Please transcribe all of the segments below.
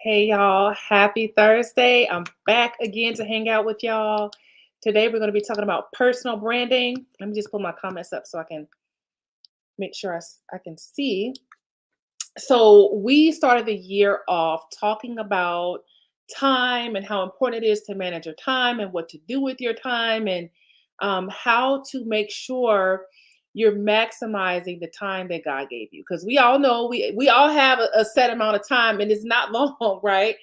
Hey y'all, happy Thursday. I'm back again to hang out with y'all. Today we're going to be talking about personal branding. Let me just pull my comments up so I can make sure I can see. So, we started the year off talking about time and how important it is to manage your time and what to do with your time and how to make sure you're maximizing the time that God gave you. Because we all know we all have a set amount of time and it's not long, right?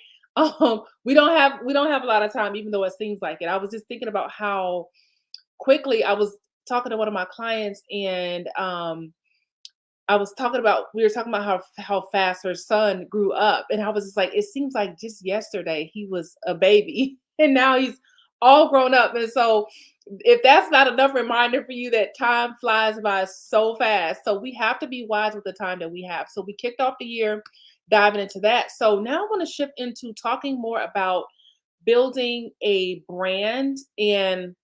We don't have a lot of time, even though it seems like it. I was just thinking about how quickly I was talking to one of my clients and we were talking about how fast her son grew up, and I was just like, it seems like just yesterday he was a baby, and now he's all grown up. And so, if that's not enough reminder for you that time flies by so fast, so we have to be wise with the time that we have. So we kicked off the year diving into that. So now I want to shift into talking more about building a brand and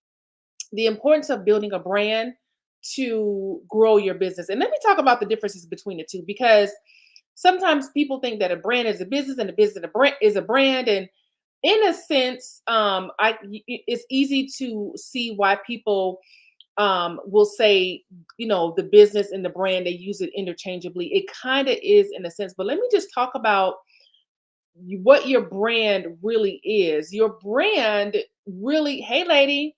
the importance of building a brand to grow your business. And let me talk about the differences between the two because sometimes people think that a brand is a business and a business is a brand. And in a sense, it's easy to see why people will say, the business and the brand, they use it interchangeably. It kind of is in a sense, but let me just talk about what your brand really is. Your brand really, hey lady,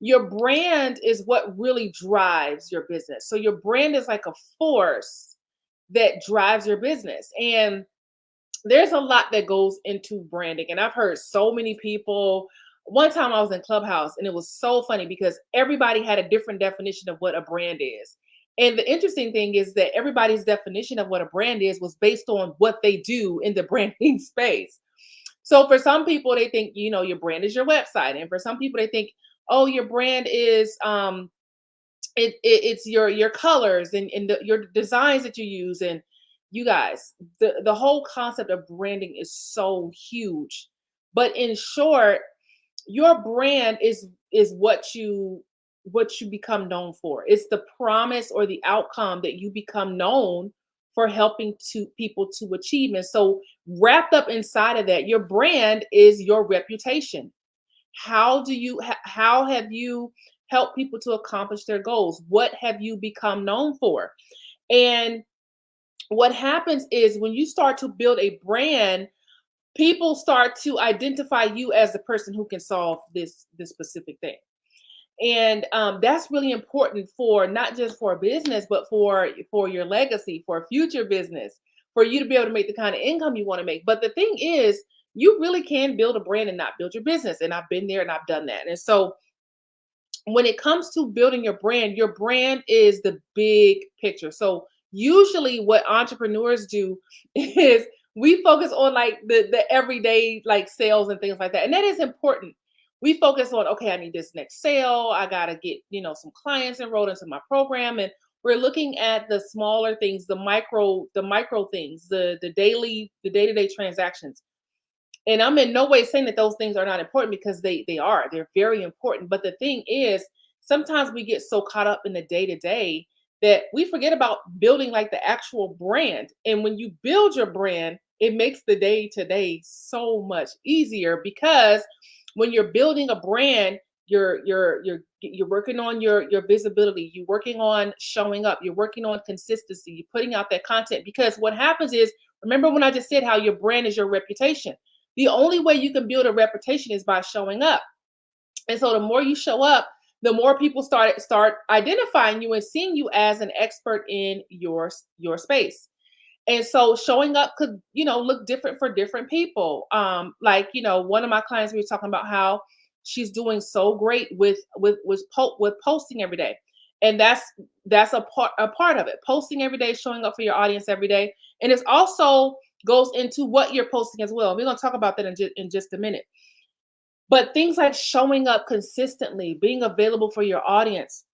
your brand is what really drives your business. So your brand is like a force that drives your business. And there's a lot that goes into branding. And I've heard so many people. One time I was in Clubhouse and it was so funny because everybody had a different definition of what a brand is. And the interesting thing is that everybody's definition of what a brand is was based on what they do in the branding space. So for some people, they think, your brand is your website. And for some people, they think, oh, your brand is it's your colors and your designs that you use. And you guys, the whole concept of branding is so huge. But in short, your brand is what you become known for. It's the promise or the outcome that you become known for helping to people to achieve. And so wrapped up inside of that, your brand is your reputation. How have you helped people to accomplish their goals? What have you become known for? And what happens is when you start to build a brand, people start to identify you as the person who can solve this specific thing. And that's really important for not just for a business, but for your legacy, for a future business, for you to be able to make the kind of income you want to make. But the thing is, you really can build a brand and not build your business. And I've been there and I've done that. And so when it comes to building your brand is the big picture. So usually what entrepreneurs do is we focus on like the everyday like sales and things like that. And that is important. We focus on, okay, I need this next sale. I got to get, some clients enrolled into my program. And we're looking at the smaller things, the micro things, the day-to-day transactions. And I'm in no way saying that those things are not important because they are. They're very important. But the thing is, sometimes we get so caught up in the day to day that we forget about building like the actual brand. And when you build your brand, it makes the day to day so much easier because when you're building a brand, you're working on your visibility, you're working on showing up, you're working on consistency, you're putting out that content. Because what happens is, remember when I just said how your brand is your reputation? The only way you can build a reputation is by showing up. And so the more you show up, the more people start identifying you and seeing you as an expert in your space. And so showing up could, look different for different people. One of my clients, we were talking about how she's doing so great with posting every day. And that's a part of it. Posting every day, showing up for your audience every day. And it's also goes into what you're posting as well. We're going to talk about that in just a minute. But things like showing up consistently, being available for your audience,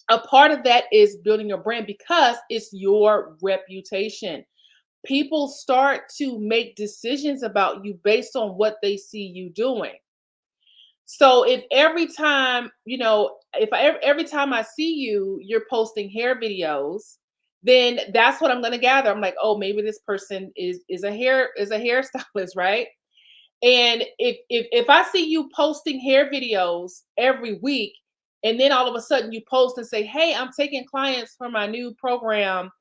a part of that is building your brand because it's your reputation. People start to make decisions about you based on what they see you doing. So if every time, every time I see you, you're posting hair videos then that's what I'm going to gather. I'm like, oh, maybe this person is a hairstylist, right? And if I see you posting hair videos every week, and then all of a sudden you post and say, "Hey, I'm taking clients for my new program,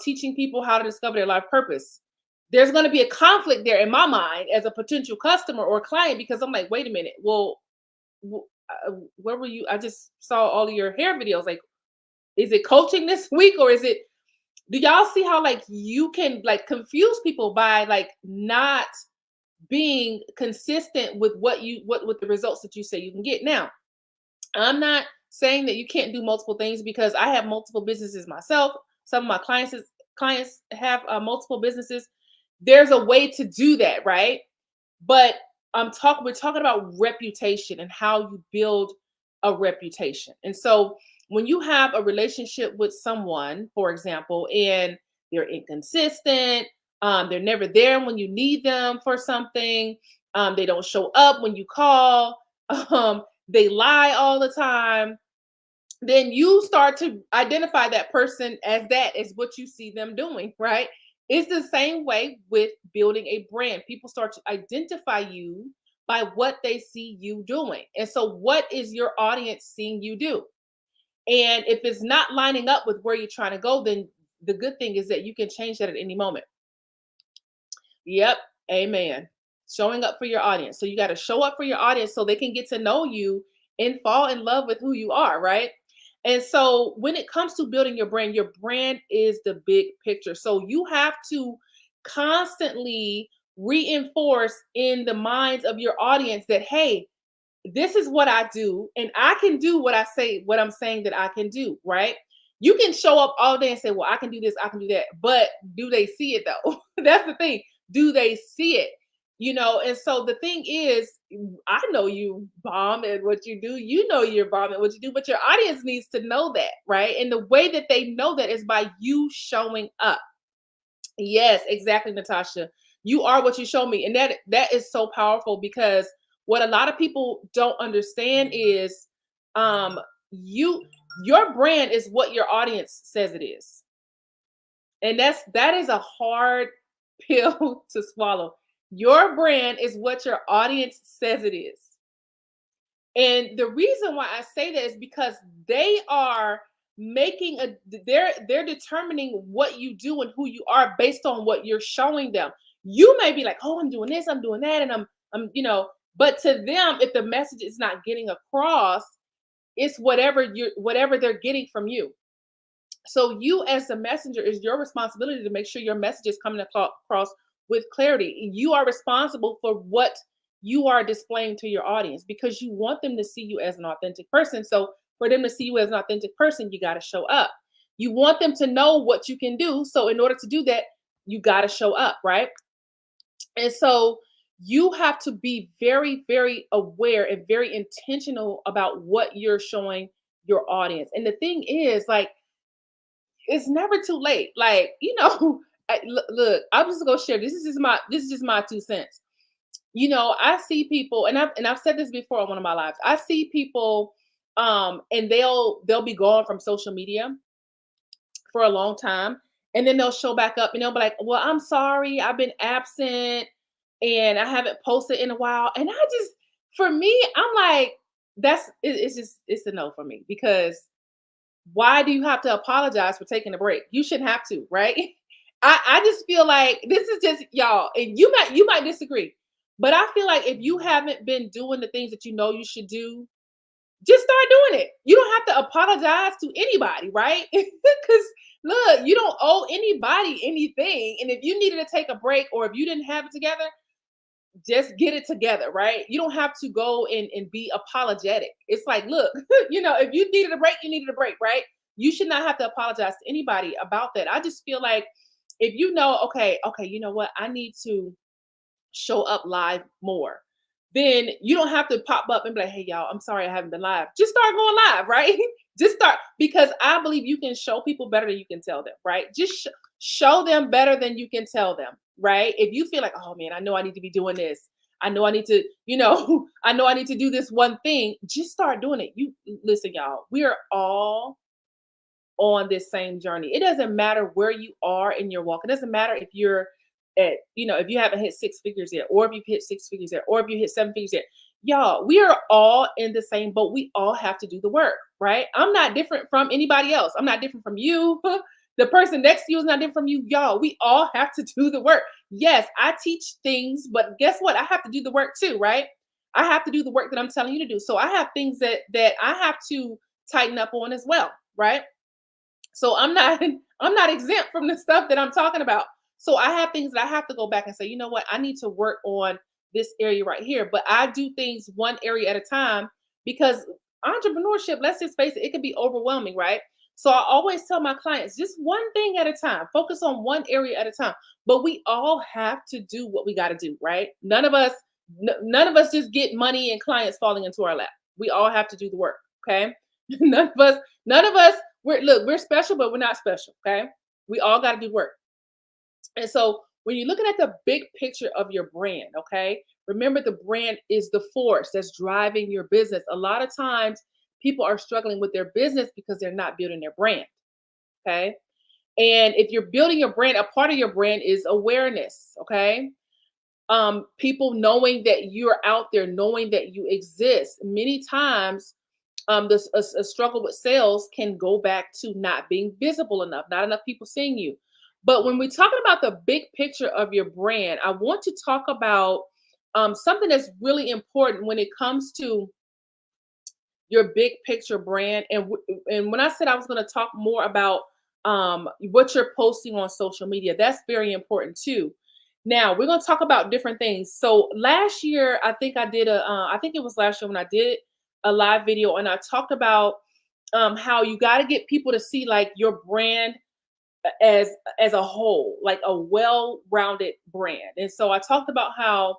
teaching people how to discover their life purpose." There's going to be a conflict there in my mind as a potential customer or client, because I'm like, wait a minute, well, where were you? I just saw all of your hair videos. Like, is it coaching this week, or is it? Do y'all see how like you can like confuse people by like not being consistent with what with the results that you say you can get? Now, I'm not saying that you can't do multiple things, because I have multiple businesses myself. Some of my clients have multiple businesses. There's a way to do that, right? But we're talking about reputation and how you build a reputation. And so when you have a relationship with someone, for example, and they're inconsistent, they're never there when you need them for something, they don't show up when you call, they lie all the time, then you start to identify that person as what you see them doing, right? It's the same way with building a brand. People start to identify you by what they see you doing. And so, what is your audience seeing you do? And if it's not lining up with where you're trying to go, then the good thing is that you can change that at any moment. Yep. Amen. Showing up for your audience. So you got to show up for your audience so they can get to know you and fall in love with who you are, right? And so when it comes to building your brand is the big picture. So you have to constantly reinforce in the minds of your audience that, hey, this is what I do, and I can do what I'm saying that I can do, right? You can show up all day and say, well, I can do this, I can do that. But do they see it though? That's the thing. Do they see it? And so the thing is, I know you bomb at what you do. You know you're bomb at what you do, but your audience needs to know that, right? And the way that they know that is by you showing up. Yes, exactly, Natasha. You are what you show me. And that is so powerful, because what a lot of people don't understand is um you your brand is what your audience says it is. And that is a hard pill to swallow. Your brand is what your audience says it is. And the reason why I say that is because they are making a they're determining what you do and who you are based on what you're showing them. You may be like, "Oh, I'm doing this, I'm doing that," and but to them, if the message is not getting across, it's whatever they're getting from you. So you as the messenger, is your responsibility to make sure your message is coming across with clarity. You are responsible for what you are displaying to your audience, because you want them to see you as an authentic person. So for them to see you as an authentic person, you got to show up. You want them to know what you can do. So in order to do that, you got to show up, right? And so you have to be very, very aware and very intentional about what you're showing your audience. And the thing is, like, it's never too late. Like, look, I'm just gonna share. This is just my 2 cents. I see people, and I've said this before on one of my lives. I see people, and they'll be gone from social media for a long time, and then they'll show back up, and they'll be like, "Well, I'm sorry, I've been absent, and I haven't posted in a while." And for me, I'm like, it's a no for me, because why do you have to apologize for taking a break? You shouldn't have to, right? I just feel like this is just y'all, and you might disagree, but I feel like if you haven't been doing the things that you know you should do, just start doing it. You don't have to apologize to anybody, right? Because look, you don't owe anybody anything. And if you needed to take a break, or if you didn't have it together, just get it together, right? You don't have to go and be apologetic. It's like, look, if you needed a break, you needed a break, right? You should not have to apologize to anybody about that. I just feel like if you know, okay, you know what, I need to show up live more, then you don't have to pop up and be like, hey, y'all, I'm sorry I haven't been live. Just start going live, right? Just start, because I believe you can show people better than you can tell them, right? Just show them better than you can tell them, right? If you feel like, oh man, I know I need to be doing this. I know I need to, I know I need to do this one thing. Just start doing it. You listen, y'all, we are all on this same journey. It doesn't matter where you are in your walk. It doesn't matter if you're at, if you haven't hit six figures yet, or if you've hit six figures yet, or if you hit seven figures yet. Y'all, we are all in the same boat. We all have to do the work, right? I'm not different from anybody else. I'm not different from you. The person next to you is not different from you. Y'all, we all have to do the work. Yes, I teach things, but guess what? I have to do the work too, right? I have to do the work that I'm telling you to do. So I have things that I have to tighten up on as well, right? So I'm not I'm not exempt from the stuff that I'm talking about. So I have things that I have to go back and say, you know what, I need to work on this area right here. But I do things one area at a time because entrepreneurship, let's just face it, it can be overwhelming, right? So I always tell my clients, just one thing at a time, focus on one area at a time. But we all have to do what we got to do, right? None of us just get money and clients falling into our lap. We all have to do the work, okay? None of us we're special, but we're not special. Okay. We all got to do work. And so when you're looking at the big picture of your brand, okay, remember the brand is the force that's driving your business. A lot of times people are struggling with their business because they're not building their brand. Okay. And if you're building your brand, a part of your brand is awareness. Okay. People knowing that you're out there, knowing that you exist. Many times a struggle with sales can go back to not being visible enough, not enough people seeing you. But when we're talking about the big picture of your brand, I want to talk about something that's really important when it comes to your big picture brand. And when I said I was going to talk more about what you're posting on social media, that's very important too. Now we're going to talk about different things. So last year, I think I did I think it was last year when I did a live video, and I talked about how you got to get people to see like your brand as a whole, like a well-rounded brand. And so I talked about how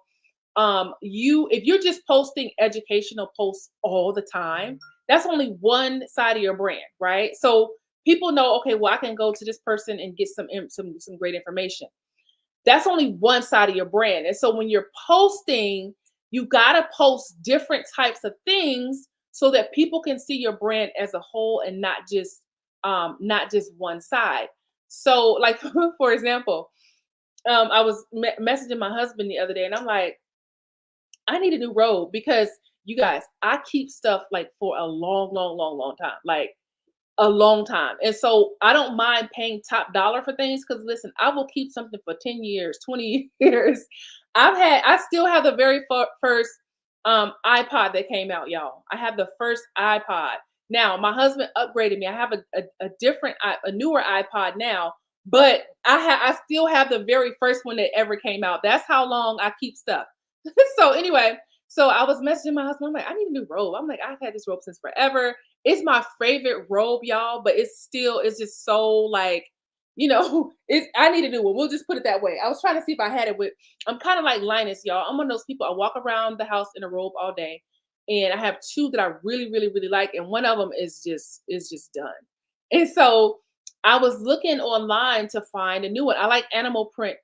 you if you're just posting educational posts all the time, that's only one side of your brand, right? So people know, okay, well, I can go to this person and get some great information. That's only one side of your brand. And so when you're posting, you got to post different types of things so that people can see your brand as a whole and not just one side. So like for example, I was messaging my husband the other day and I'm like, I need a new robe because you guys, I keep stuff like for a long, long, long, long time. Like a long time. And so I don't mind paying top dollar for things because listen, I will keep something for 10 years, 20 years. I still have the very first iPod that came out, y'all. I have the first iPod. Now, my husband upgraded me. I have a different, a newer iPod now, but I still have the very first one that ever came out. That's how long I keep stuff. So anyway, so I was messaging my husband. I'm like, I need a new robe. I'm like, I've had this robe since forever. It's my favorite robe, y'all, but it's just so like, it's I need a new one. We'll just put it that way. I was trying to see if I had it with I'm kind of like Linus, y'all. I'm one of those people. I walk around the house in a robe all day. And I have two that I really, really, really like. And one of them is just done. And so I was looking online to find a new one. I like animal print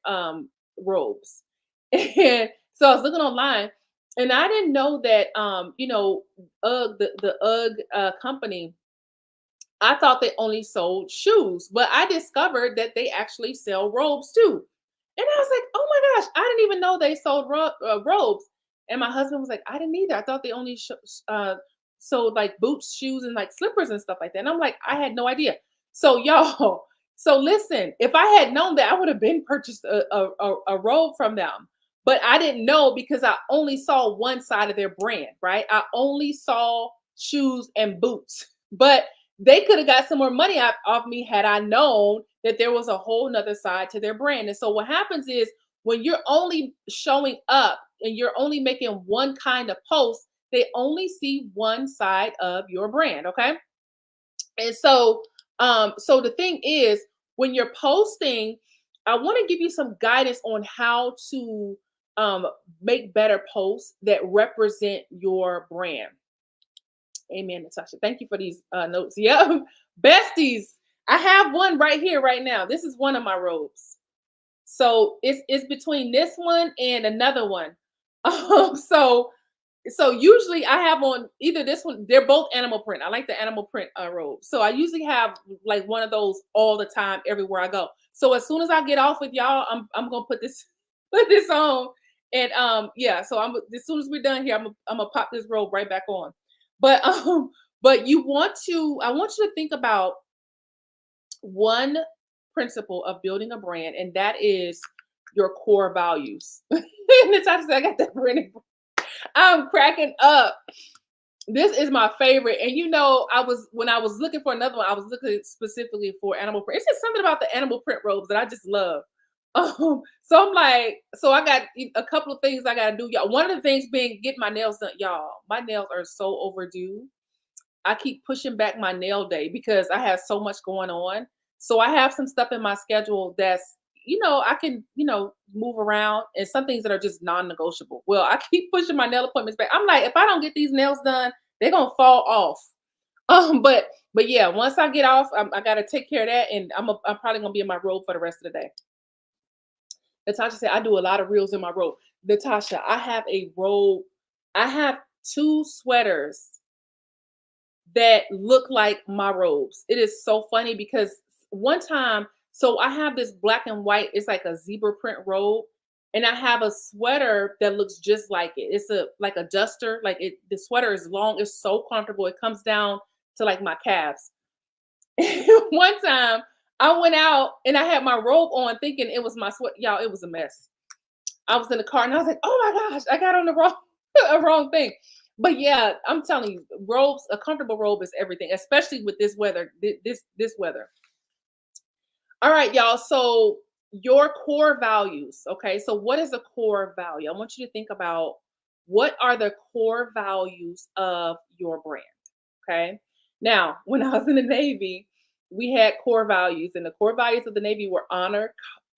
robes. And so I was looking online and I didn't know that UGG, the UGG company, I thought they only sold shoes, but I discovered that they actually sell robes too. And I was like, oh my gosh, I didn't even know they sold robes. And my husband was like, I didn't either. I thought they only sold like boots, shoes, and like slippers and stuff like that. And I'm like, I had no idea. So y'all, so listen, if I had known that, I would have been purchased a robe from them. But I didn't know because I only saw one side of their brand, right? I only saw shoes and boots. But they could have got some more money off me had I known that there was a whole nother side to their brand. And so what happens is when you're only showing up and you're only making one kind of post, they only see one side of your brand. Okay. And so so the thing is when you're posting, I want to give you some guidance on how to make better posts that represent your brand. Amen, Natasha. Thank you for these notes. Yeah, besties. I have one right here, right now. This is one of my robes. So it's between this one and another one. So So usually I have on either this one, they're both animal print. I like the animal print robe. So I usually have like one of those all the time everywhere I go. So as soon as I get off with y'all, I'm gonna put this put this on. And yeah, so I'm as soon as we're done here, I'm gonna pop this robe right back on. But but you want to I want you to think about one principle of building a brand, and that is your core values. And Natasha said, I got that branding. I'm cracking up. This is my favorite. And you know, I was when I was looking for another one, I was looking specifically for animal print. It's just something about the animal print robes that I just love. So I'm like, so I got a couple of things I gotta do, y'all. One of the things being get my nails done, y'all. My nails are so overdue. I keep pushing back my nail day because I have so much going on. So I have some stuff in my schedule that's, I can, move around and some things that are just non-negotiable. Well, I keep pushing my nail appointments back. I'm like, if I don't get these nails done, they're gonna fall off. But yeah, once I get off, I gotta take care of that, and I'm probably gonna be in my robe for the rest of the day. Natasha said, I do a lot of reels in my robe. Natasha, I have a robe. I have two sweaters that look like my robes. It is so funny because one time, so I have this black and white, it's like a zebra print robe, and I have a sweater that looks just like it. It's a like a duster, the sweater is long, it's so comfortable. It comes down to like my calves. One time I went out and I had my robe on thinking it was my sweat. Y'all, it was a mess. I was in the car and I was like, oh my gosh, I got on the wrong a wrong thing. But yeah, I'm telling you, robes, a comfortable robe is everything, especially with this weather. This weather. All right, y'all. So your core values. Okay. So what is a core value? I want you to think about what are the core values of your brand. Okay. Now, when I was in the Navy, we had core values, and the core values of the Navy were honor,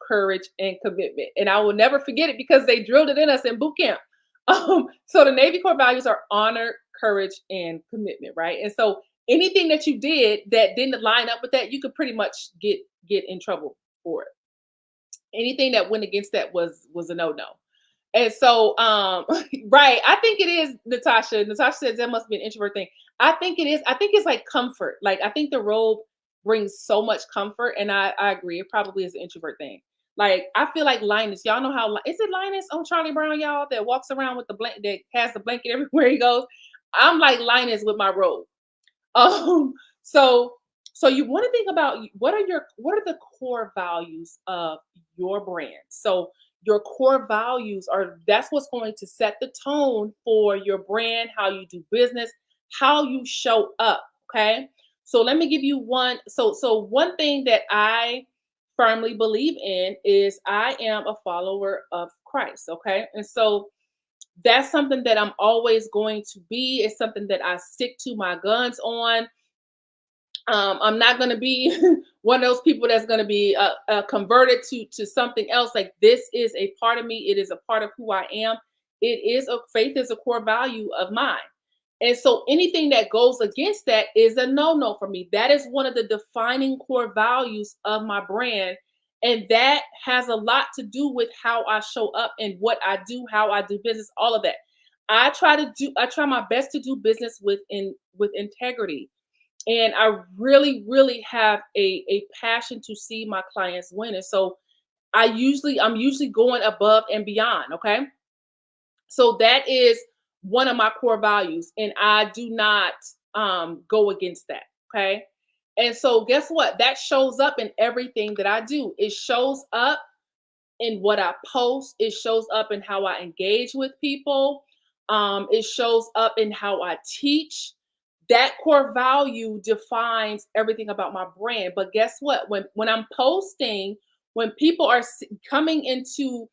courage, and commitment. And I will never forget it because they drilled it in us in boot camp. So the Navy core values are honor, courage, and commitment, right? And so anything that you did that didn't line up with that, you could pretty much get in trouble for it. Anything that went against that was a no-no. And so, right, I think it is, Natasha. Natasha says that must be an introvert thing. I think it is. I think it's like comfort. Like I think the robe brings so much comfort, and I agree. It probably is an introvert thing. Like I feel like Linus. Y'all know how is it Linus on Charlie Brown, y'all, that walks around with the blanket that has the blanket everywhere he goes. I'm like Linus with my robe. Um, so so you want to think about what are the core values of your brand. So your core values are that's what's going to set the tone for your brand, how you do business, how you show up. Okay. So let me give you one. So one thing that I firmly believe in is I am a follower of Christ. Okay. And so that's something that I'm always going to be. It's something that I stick to my guns on. I'm not going to be one of those people that's going to be converted to something else. Like this is a part of me. It is a part of who I am. It is a faith is a core value of mine. And so anything that goes against that is a no-no for me. That is one of the defining core values of my brand. And that has a lot to do with how I show up and what I do, how I do business, all of that. I try my best to do business with integrity. And I really, really have a passion to see my clients win. And so I'm usually going above and beyond. Okay. So that is one of my core values. And I do not go against that. Okay. And so guess what? That shows up in everything that I do. It shows up in what I post. It shows up in how I engage with people. It shows up in how I teach. That core value defines everything about my brand. But guess what? When I'm posting, when people are coming into,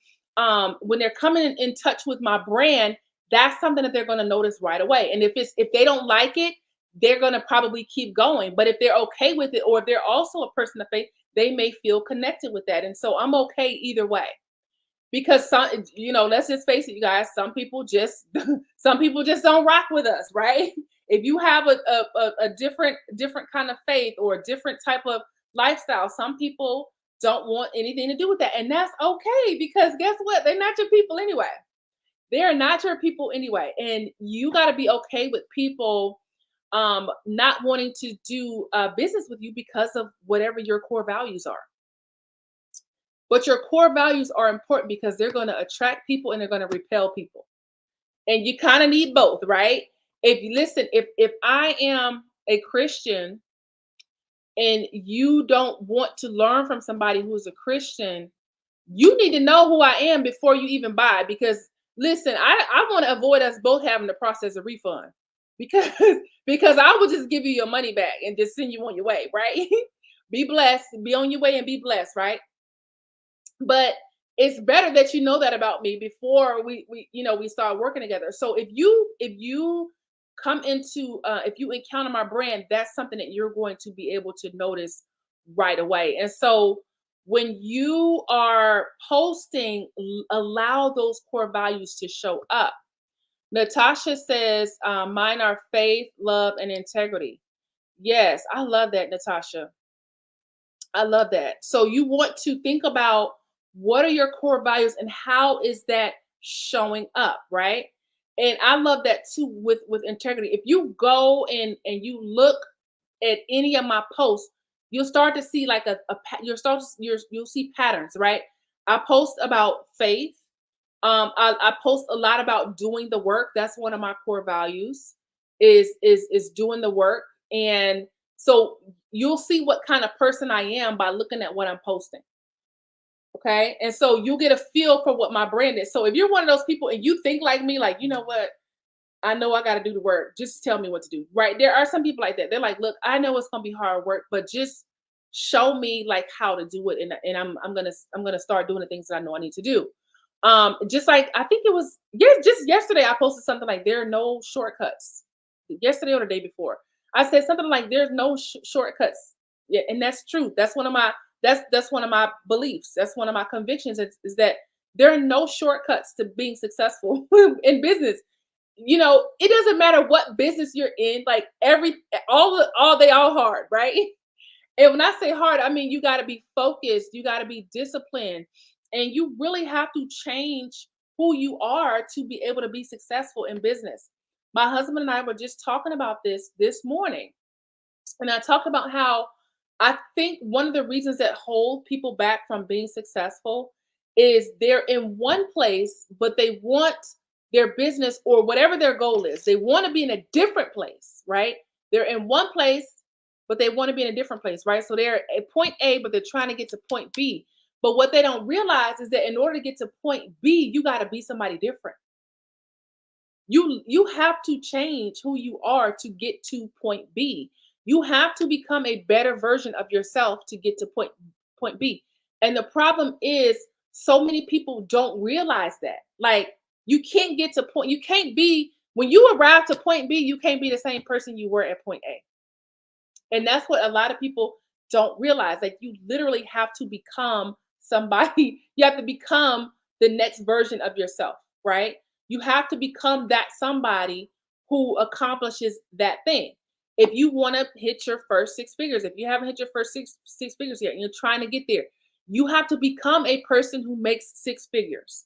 when they're coming in touch with my brand, that's something that they're going to notice right away. And if they don't like it, they're going to probably keep going. But if they're okay with it, or if they're also a person of faith, they may feel connected with that. And so I'm okay either way. Because let's just face it, you guys, some people just some people just don't rock with us, right? If you have a different kind of faith or a different type of lifestyle, some people don't want anything to do with that. And that's okay, because guess what? They're not your people anyway. They're not your people anyway. And you got to be okay with people not wanting to do business with you because of whatever your core values are. But your core values are important because they're going to attract people and they're going to repel people. And you kind of need both, right? If you listen, if I am a Christian and you don't want to learn from somebody who is a Christian, you need to know who I am before you even buy. Because listen, I want to avoid us both having to process a refund because because I will just give you your money back and just send you on your way, right? Be blessed, be on your way and be blessed, right? But it's better that you know that about me before we start working together. So if you come into if you encounter my brand, that's something that you're going to be able to notice right away. And so when you are posting, allow those core values to show up. Natasha says, mine are faith, love, and integrity. Yes, I love that, Natasha. I love that. So you want to think about what are your core values and how is that showing up, right? And I love that too with integrity. If you go and you look at any of my posts, you'll start to see like you'll see patterns, right? I post about faith. I post a lot about doing the work. That's one of my core values is doing the work. And so you'll see what kind of person I am by looking at what I'm posting. Okay. And so you'll get a feel for what my brand is. So if you're one of those people and you think like me, like, you know what? I know I got to do the work. Just tell me what to do. Right. There are some people like that. They're like, look, I know it's going to be hard work, but just show me like how to do it. And I'm going to start doing the things that I know I need to do. Just like, I think it was, yeah, just yesterday, I posted something like, there are no shortcuts. Yesterday or the day before, I said something like, there's no shortcuts. Yeah. And that's true. That's one of my beliefs. That's one of my convictions is that there are no shortcuts to being successful in business. It doesn't matter what business you're in, like they all hard, right? And when I say hard, I mean you got to be focused, you got to be disciplined, and you really have to change who you are to be able to be successful in business. My husband and I were just talking about this morning, and I talked about how I think one of the reasons that hold people back from being successful is they're in one place, but they want their business or whatever their goal is. They want to be in a different place, right? They're in one place, but they want to be in a different place, right? So they're at point A, but they're trying to get to point B. But what they don't realize is that in order to get to point B, you got to be somebody different. You have to change who you are to get to point B. You have to become a better version of yourself to get to point B. And the problem is so many people don't realize that. Like you can't get to point you can't be when you arrive to point B, you can't be the same person you were at point A. And that's what a lot of people don't realize. Like you literally have to become somebody, you have to become the next version of yourself, right? You have to become that somebody who accomplishes that thing. If you want to hit your first six figures, if you haven't hit your first six figures yet and you're trying to get there, you have to become a person who makes six figures,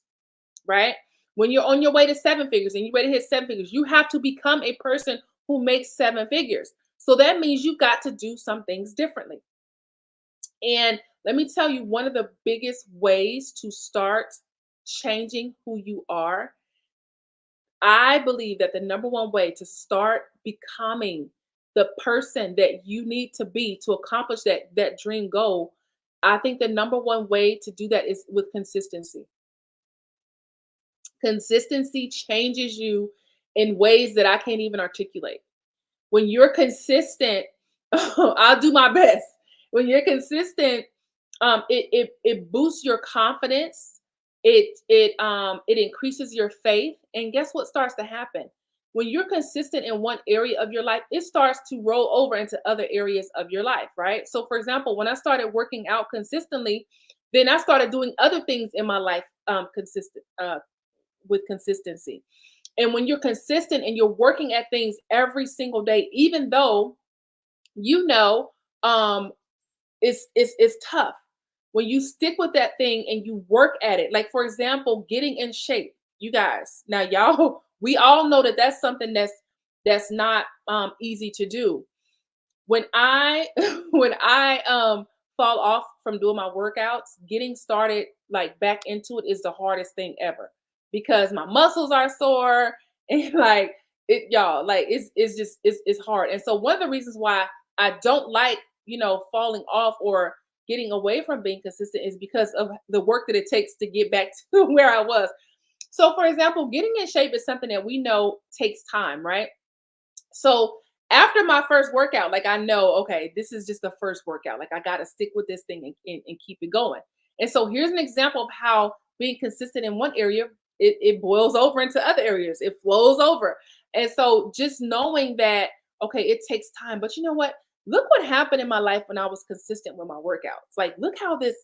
right? When you're on your way to seven figures and you're ready to hit seven figures, you have to become a person who makes seven figures. So that means you've got to do some things differently. And let me tell you, one of the biggest ways to start changing who you are, I believe that the number one way to start becoming the person that you need to be to accomplish that dream goal, I think the number one way to do that is with consistency. Consistency changes you in ways that I can't even articulate. When you're consistent, I'll do my best. When you're consistent, it boosts your confidence. It increases your faith. And guess what starts to happen? When you're consistent in one area of your life, it starts to roll over into other areas of your life, right? So, for example, when I started working out consistently, then I started doing other things in my life with consistency. And when you're consistent and you're working at things every single day, even though you know um it's tough, when you stick with that thing and you work at it, like for example, getting in shape. You guys, now y'all, we all know that that's something that's not easy to do. When I when I fall off from doing my workouts, getting started like back into it is the hardest thing ever because my muscles are sore and like it y'all like it's just it's hard. And so one of the reasons why I don't like, falling off or getting away from being consistent is because of the work that it takes to get back to where I was. So for example, getting in shape is something that we know takes time, right? So after my first workout, like I know, okay, this is just the first workout. Like I got to stick with this thing and keep it going. And so here's an example of how being consistent in one area, it boils over into other areas. It flows over. And so just knowing that, okay, it takes time. But you know what? Look what happened in my life when I was consistent with my workouts. Like, look how this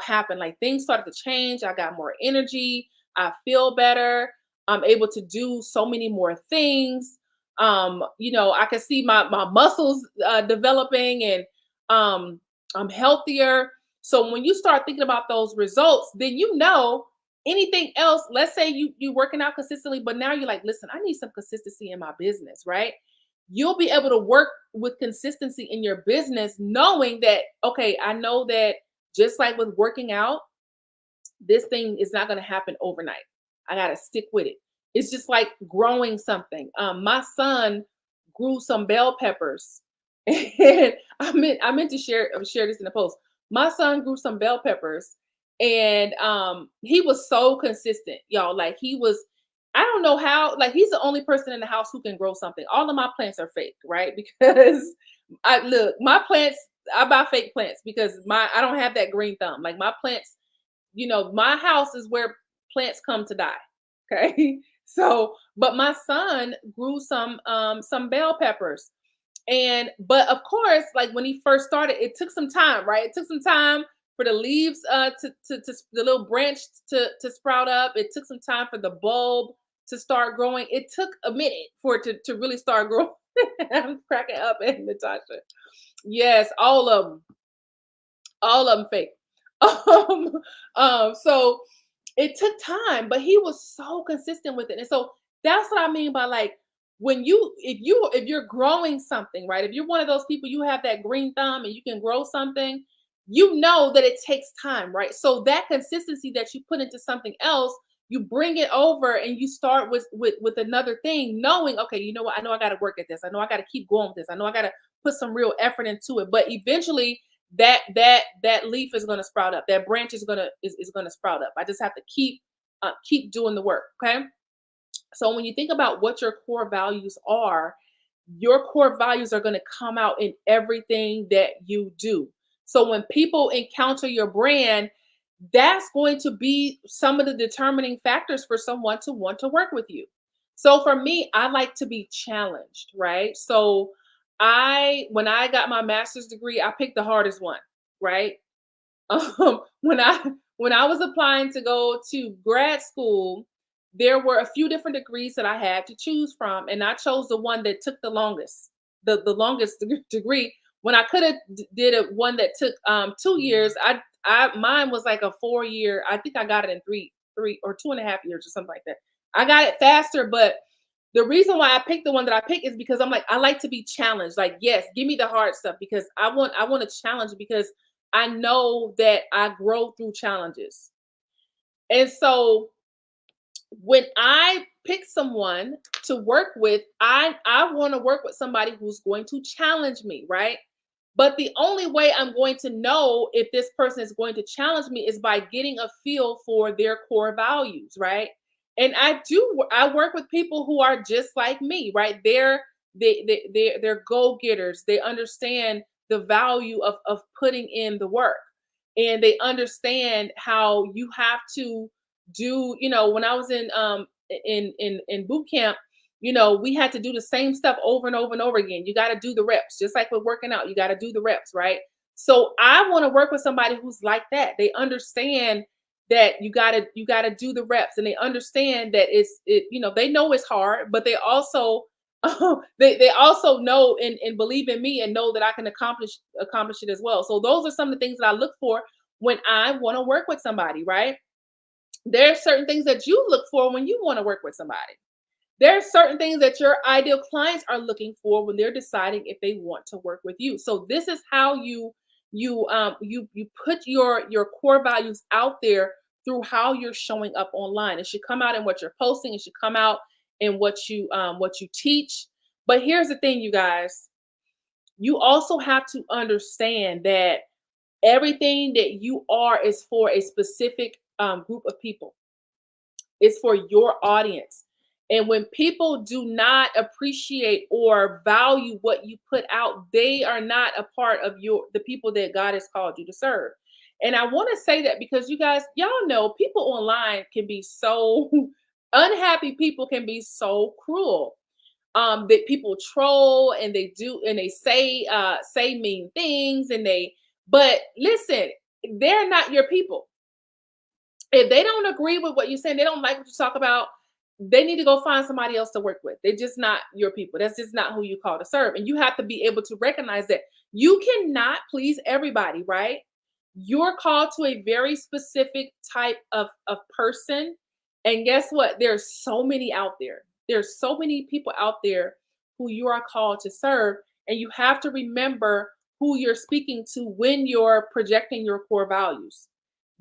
happened. Like things started to change. I got more energy. I feel better. I'm able to do so many more things. I can see my muscles developing, and I'm healthier. So when you start thinking about those results, then anything else, let's say you working out consistently, but now you're like, listen, I need some consistency in my business, right? You'll be able to work with consistency in your business, knowing that, okay, I know that just like with working out, this thing is not going to happen overnight. I got to stick with it. It's just like growing something. My son grew some bell peppers, and I meant to share this in the post. My son grew some bell peppers, and he was so consistent, y'all. Like he was, I don't know how. Like he's the only person in the house who can grow something. All of my plants are fake, right? Because I look, my plants. I buy fake plants because I don't have that green thumb. Like my plants, my house is where plants come to die. Okay. So, but my son grew some bell peppers. And but of course, like when he first started, it took some time, right? It took some time for the leaves to the little branch to sprout up. It took some time for the bulb to start growing. It took a minute for it to really start growing. I'm cracking up at Natasha. Yes, all of them fake. Um, so it took time, but he was so consistent with it. And so that's what I mean by like when if you're growing something, right? If you're one of those people, you have that green thumb and you can grow something, you know that it takes time, right? So that consistency that you put into something else, you bring it over and you start with another thing, knowing, okay, you know what? I know I got to work at this. I know I got to keep going with this. I know I got to put some real effort into it. But eventually that leaf is going to sprout up. That branch is going to sprout up. I just have to keep doing the work. Okay. So when you think about what your core values are, your core values are going to come out in everything that you do. So when people encounter your brand, that's going to be some of the determining factors for someone to want to work with you. So for me, I like to be challenged, right? So when I got my master's degree, I picked the hardest one, right? When I was applying to go to grad school, there were a few different degrees that I had to choose from, and I chose the one that took the longest, the longest degree. When I could have did one that took 2 years, I mine was like a 4 year. I think I got it in three or 2.5 years or something like that. I got it faster, but the reason why I picked the one that I picked is because I'm like, I like to be challenged. Like, yes, give me the hard stuff because I want to challenge because I know that I grow through challenges. And so when I pick someone to work with, I want to work with somebody who's going to challenge me, right? But the only way I'm going to know if this person is going to challenge me is by getting a feel for their core values, right? And I work with people who are just like me, right? They're go-getters. They understand the value of putting in the work. And they understand how you have to do, when I was in boot camp, we had to do the same stuff over and over and over again. You got to do the reps, just like with working out. You got to do the reps, right? So I want to work with somebody who's like that. They understand that you gotta do the reps, and they understand that they know it's hard, but they also they also know and believe in me and know that I can accomplish it as well. So those are some of the things that I look for when I want to work with somebody, right? There are certain things that you look for when you want to work with somebody. There are certain things that your ideal clients are looking for when they're deciding if they want to work with you. So this is how you put your core values out there through how you're showing up online. It should come out in what you're posting. It should come out in what you teach. But here's the thing, you guys. You also have to understand that everything that you are is for a specific group of people. It's for your audience. And when people do not appreciate or value what you put out, they are not a part of the people that God has called you to serve. And I want to say that because you guys, y'all know people online can be so unhappy, people can be so cruel. That people troll and they do and they say mean things and they but listen, they're not your people. If they don't agree with what you're saying, they don't like what you talk about, they need to go find somebody else to work with. They're just not your people. That's just not who you call to serve. And you have to be able to recognize that you cannot please everybody, right? You're called to a very specific type of person. And guess what? There's so many out there. There's so many people out there who you are called to serve. And you have to remember who you're speaking to when you're projecting your core values.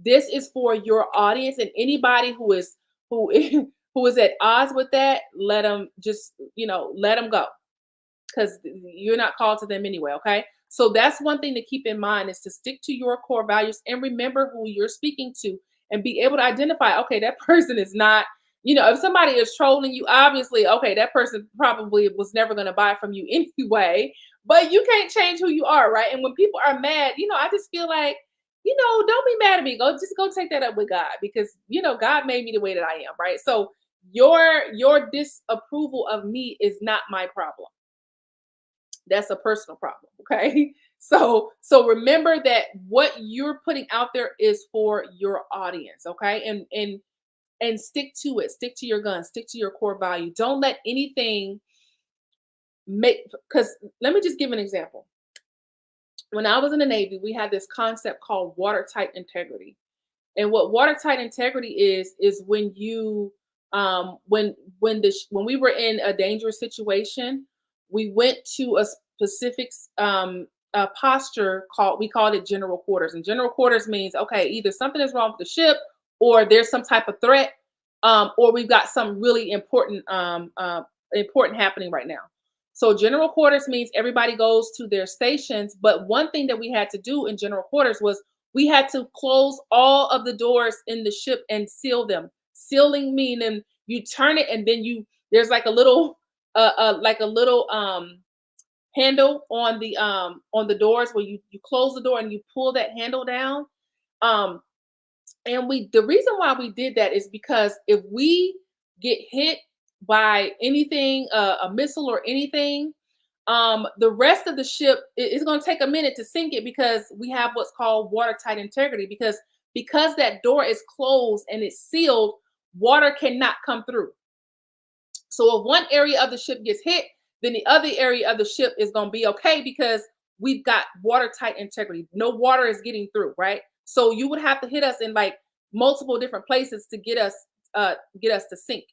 This is for your audience and anybody who is who is at odds with that, let them just, let them go because you're not called to them anyway. Okay. So that's one thing to keep in mind is to stick to your core values and remember who you're speaking to and be able to identify, okay, that person is not, if somebody is trolling you, obviously, okay, that person probably was never going to buy from you anyway, but you can't change who you are. Right. And when people are mad, I just feel like, don't be mad at me. Go take that up with God because, God made me the way that I am. Right. So your disapproval of me is not my problem. That's a personal problem, okay? So remember that what you're putting out there is for your audience, okay? And stick to it. Stick to your guns. Stick to your core value. Don't let anything make because let me just give an example. When I was in the Navy, we had this concept called watertight integrity. And what watertight integrity is when you when we were in a dangerous situation, we went to a specific posture called we called it general quarters. And general quarters means okay, either something is wrong with the ship, or there's some type of threat, or we've got some really important happening right now. So general quarters means everybody goes to their stations. But one thing that we had to do in general quarters was we had to close all of the doors in the ship and seal them. Sealing meaning you turn it and then there's like a little handle on the doors where you close the door and you pull that handle down. Um and the reason why we did that is because if we get hit by anything, a missile or anything, the rest of the ship is going to take a minute to sink it because we have what's called watertight integrity. Because that door is closed and it's sealed, water cannot come through. So if one area of the ship gets hit, then the other area of the ship is going to be okay because we've got watertight integrity. No water is getting through, right? So you would have to hit us in like multiple different places to get us to sink.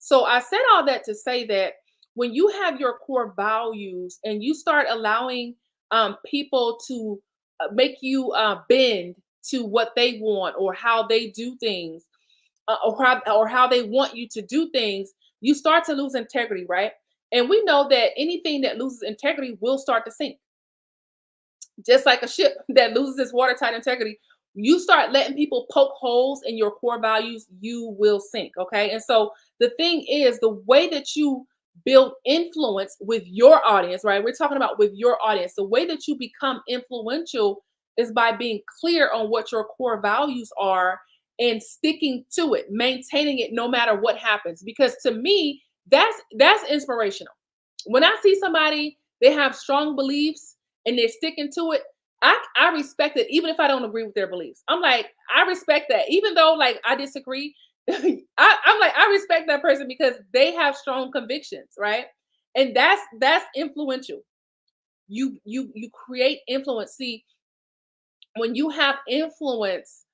So I said all that to say that when you have your core values and you start allowing people to make you bend to what they want or how they do things, or how they want you to do things, you start to lose integrity, right? And we know that anything that loses integrity will start to sink. Just like a ship that loses its watertight integrity, you start letting people poke holes in your core values, you will sink. Okay. And so the thing is, the way that you build influence with your audience, right? We're talking about with your audience. The way that you become influential is by being clear on what your core values are and sticking to it, maintaining it no matter what happens. Because to me, that's inspirational. When I see somebody, they have strong beliefs and they're sticking to it, I respect it, even if I don't agree with their beliefs. I'm like, I respect that, even though like I disagree. I'm like, I respect that person because they have strong convictions, right? And that's influential. You create influence. See, when you have influence,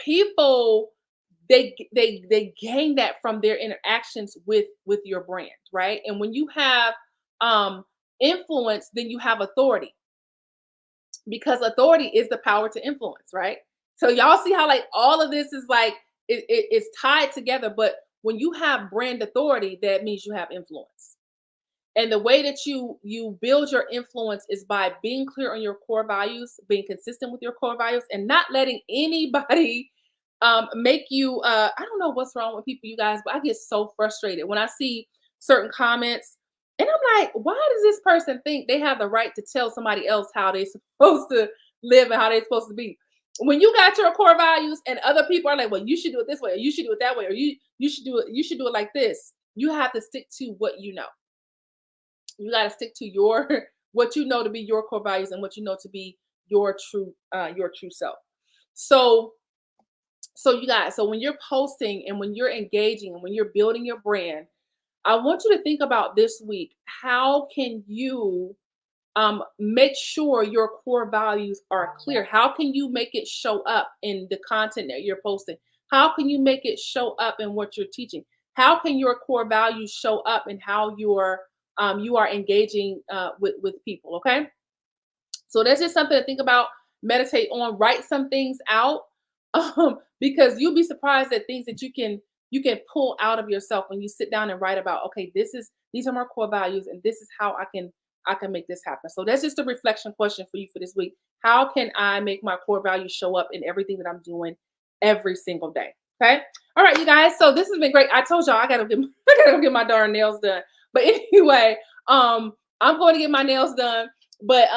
people they gain that from their interactions with your brand, right? And when you have um influence, then you have authority, because authority is the power to influence, right? So y'all see how like all of this is like it's tied together. But when you have brand authority, that means you have influence. And the way that you build your influence is by being clear on your core values, being consistent with your core values, and not letting anybody make you I don't know what's wrong with people, you guys, but I get so frustrated when I see certain comments, and I'm like, why does this person think they have the right to tell somebody else how they're supposed to live and how they're supposed to be? When you got your core values and other people are like, well, you should do it this way, or you should do it that way, or you should do it like this. You have to stick to what you know. You got to stick to your what you know to be your core values and what you know to be your true self. So you guys, so when you're posting and when you're engaging and when you're building your brand, I want you to think about this week, how can you make sure your core values are clear? How can you make it show up in the content that you're posting? How can you make it show up in what you're teaching? How can your core values show up in how you are engaging with people? Okay, so that's just something to think about, meditate on, write some things out, because you'll be surprised at things that you can pull out of yourself when you sit down and write about. Okay, these are my core values, and this is how I can make this happen. So that's just a reflection question for you for this week. How can I make my core values show up in everything that I'm doing every single day? Okay. All right, you guys. So this has been great. I told y'all I gotta get I gotta go get my darn nails done. But anyway, I'm going to get my nails done. But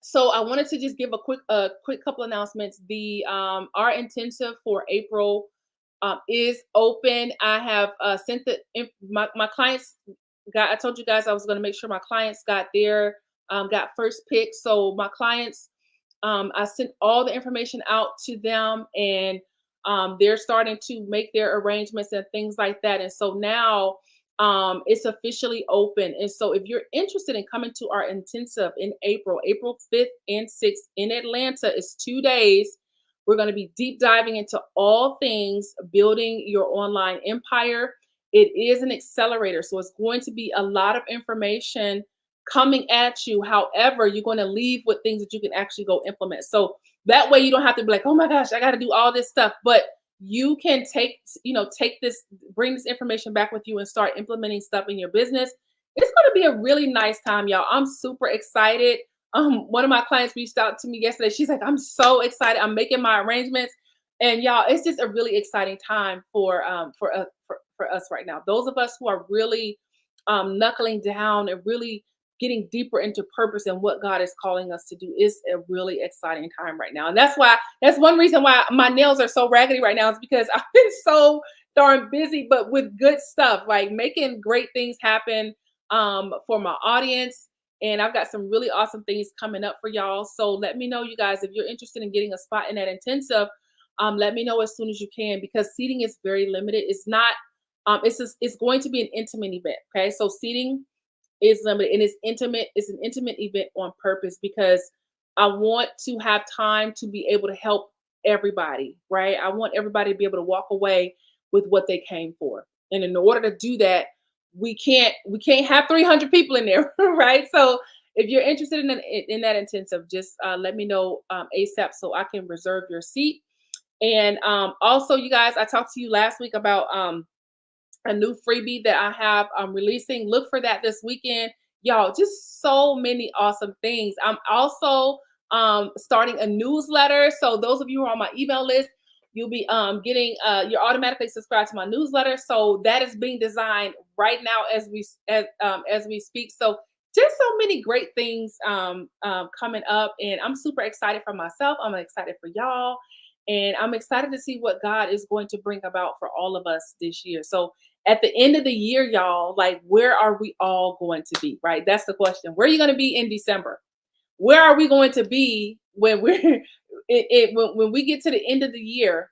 so I wanted to just give a quick couple announcements. The our intensive for April is open. I have sent my clients got. I told you guys I was going to make sure my clients got first pick. So my clients, I sent all the information out to them, and they're starting to make their arrangements and things like that. And so now it's officially open. And so if you're interested in coming to our intensive in April 5th and 6th in Atlanta, it's 2 days. We're going to be deep diving into all things building your online empire. It is an accelerator, so it's going to be a lot of information coming at you. However, you're going to leave with things that you can actually go implement. So that way you don't have to be like, oh my gosh, I got to do all this stuff. But you can take this, bring this information back with you and start implementing stuff in your business. It's going to be a really nice time, y'all. I'm super excited. One of my clients reached out to me yesterday. She's like, I'm so excited. I'm making my arrangements. And y'all, it's just a really exciting time for us right now. Those of us who are really knuckling down and really getting deeper into purpose and what God is calling us to do is a really exciting time right now. And that's one reason why my nails are so raggedy right now, is because I've been so darn busy, but with good stuff, like making great things happen for my audience. And I've got some really awesome things coming up for y'all. So let me know, you guys, if you're interested in getting a spot in that intensive. Let me know as soon as you can, because seating is very limited. It's not. It's going to be an intimate event. Okay, so seating is limited and it's intimate. It's an intimate event on purpose, because I want to have time to be able to help everybody, right? I want everybody to be able to walk away with what they came for. And in order to do that, we can't have 300 people in there, right? So if you're interested in that intensive, just let me know ASAP so I can reserve your seat. And also, you guys, I talked to you last week about a new freebie that I have releasing. Look for that this weekend. Y'all, just so many awesome things. I'm also starting a newsletter. So those of you who are on my email list, you'll be getting you're automatically subscribed to my newsletter. So that is being designed right now as we speak. So just so many great things coming up, and I'm super excited for myself. I'm excited for y'all, and I'm excited to see what God is going to bring about for all of us this year. So at the end of the year, y'all, like, where are we all going to be, right? That's the question. Where are you going to be in December? Where are we going to be when when we get to the end of the year?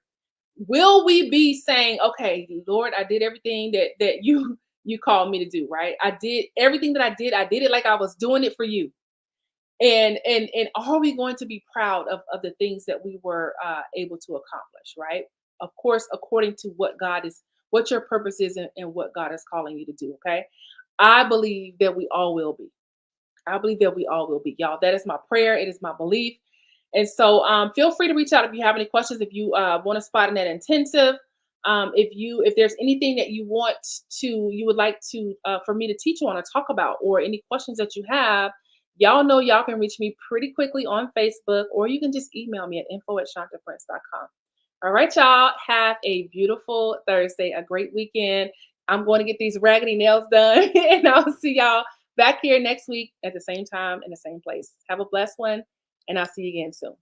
Will we be saying, okay, Lord, I did everything that you called me to do, right? I did everything that I did. I did it like I was doing it for you. And are we going to be proud of the things that we were able to accomplish, right? of course, according to what your purpose is and what God is calling you to do. Okay. I believe that we all will be. I believe that we all will be, y'all. That is my prayer. It is my belief. And so feel free to reach out if you have any questions, if you want to spot in that intensive. If there's anything that you would like to for me to teach you on or talk about, or any questions that you have, y'all know y'all can reach me pretty quickly on Facebook, or you can just email me at info@shantaprince.com. All right, y'all. Have a beautiful Thursday, a great weekend. I'm going to get these raggedy nails done, and I'll see y'all back here next week at the same time in the same place. Have a blessed one, and I'll see you again soon.